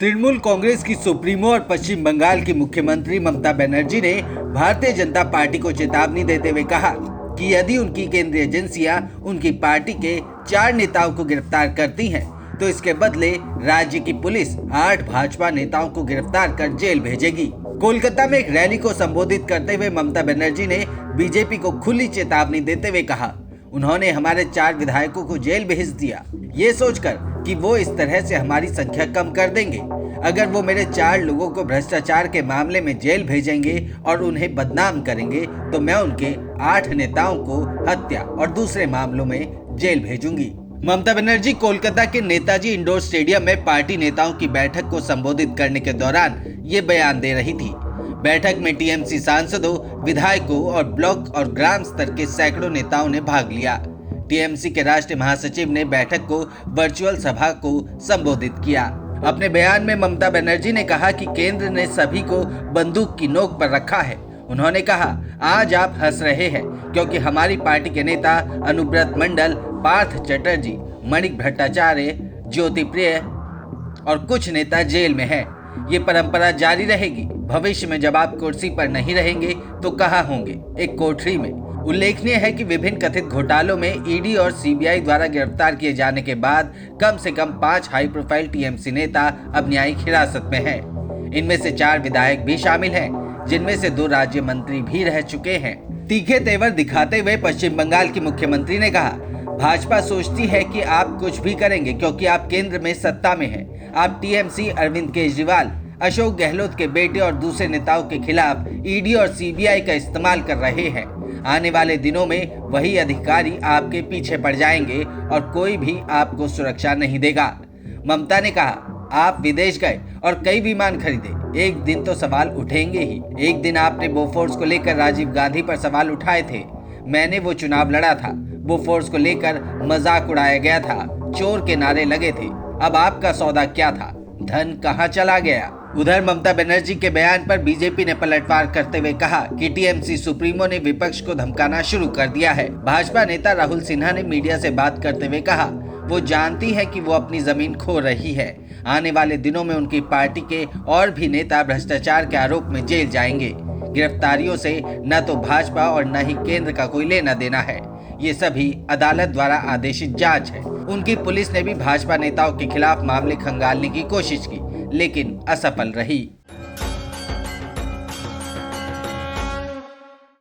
तृणमूल कांग्रेस की सुप्रीमो और पश्चिम बंगाल की मुख्यमंत्री ममता बनर्जी ने भारतीय जनता पार्टी को चेतावनी देते हुए कहा कि यदि उनकी केंद्रीय एजेंसियां उनकी पार्टी के 4 नेताओं को गिरफ्तार करती हैं, तो इसके बदले राज्य की पुलिस 8 भाजपा नेताओं को गिरफ्तार कर जेल भेजेगी। कोलकाता में एक रैली को संबोधित करते हुए ममता बनर्जी ने बीजेपी को खुली चेतावनी देते हुए कहा, उन्होंने हमारे 4 विधायकों को जेल भेज दिया, ये सोचकर कि वो इस तरह से हमारी संख्या कम कर देंगे। अगर वो मेरे 4 लोगों को भ्रष्टाचार के मामले में जेल भेजेंगे और उन्हें बदनाम करेंगे, तो मैं उनके 8 नेताओं को हत्या और दूसरे मामलों में जेल भेजूंगी। ममता बनर्जी कोलकाता के नेताजी इंडोर स्टेडियम में पार्टी नेताओं की बैठक को संबोधित करने के दौरान ये बयान दे रही थी। बैठक में टीएमसी सांसदों, विधायकों और ब्लॉक और ग्राम स्तर के सैकड़ों नेताओं ने भाग लिया। टीएमसी के राष्ट्रीय महासचिव ने बैठक को वर्चुअल सभा को संबोधित किया। अपने बयान में ममता बनर्जी ने कहा कि केंद्र ने सभी को बंदूक की नोक पर रखा है। उन्होंने कहा, आज आप हंस रहे हैं क्योंकि हमारी पार्टी के नेता अनुब्रत मंडल, पार्थ चटर्जी, मणिक भट्टाचार्य, ज्योति प्रिय और कुछ नेता जेल में हैं। ये परंपरा जारी रहेगी। भविष्य में जब आप कुर्सी पर नहीं रहेंगे तो कहाँ होंगे? एक कोठरी में। उल्लेखनीय है कि विभिन्न कथित घोटालों में ईडी और सीबीआई द्वारा गिरफ्तार किए जाने के बाद कम से कम 5 हाई प्रोफाइल टीएमसी नेता अब न्यायिक हिरासत में हैं। इनमें से 4 विधायक भी शामिल हैं, जिनमें से 2 राज्य मंत्री भी रह चुके हैं। तीखे तेवर दिखाते हुए पश्चिम बंगाल की मुख्यमंत्री ने कहा, भाजपा सोचती है कि आप कुछ भी करेंगे क्योंकि आप केंद्र में सत्ता में हैं। आप टीएमसी, अरविंद केजरीवाल, अशोक गहलोत के बेटे और दूसरे नेताओं के खिलाफ ईडी और सीबीआई का इस्तेमाल कर रहे हैं। आने वाले दिनों में वही अधिकारी आपके पीछे पड़ जाएंगे और कोई भी आपको सुरक्षा नहीं देगा। ममता ने कहा, आप विदेश गए और कई विमान खरीदे, एक दिन तो सवाल उठेंगे ही। एक दिन आपने बोफोर्स को लेकर राजीव गांधी पर सवाल उठाए थे। मैंने वो चुनाव लड़ा था। बोफोर्स को लेकर मजाक उड़ाया गया था, चोर के नारे लगे थे। अब आपका सौदा क्या था? धन कहाँ चला गया? उधर ममता बनर्जी के बयान पर बीजेपी ने पलटवार करते हुए कहा कि टीएमसी सुप्रीमो ने विपक्ष को धमकाना शुरू कर दिया है। भाजपा नेता राहुल सिन्हा ने मीडिया से बात करते हुए कहा, वो जानती है कि वो अपनी जमीन खो रही है। आने वाले दिनों में उनकी पार्टी के और भी नेता भ्रष्टाचार के आरोप में जेल जाएंगे। गिरफ्तारियों से न तो भाजपा और न ही केंद्र का कोई लेना देना है। ये सभी अदालत द्वारा आदेशित जांच है। उनकी पुलिस ने भी भाजपा नेताओं के खिलाफ मामले खंगालने की कोशिश की, लेकिन असफल रही।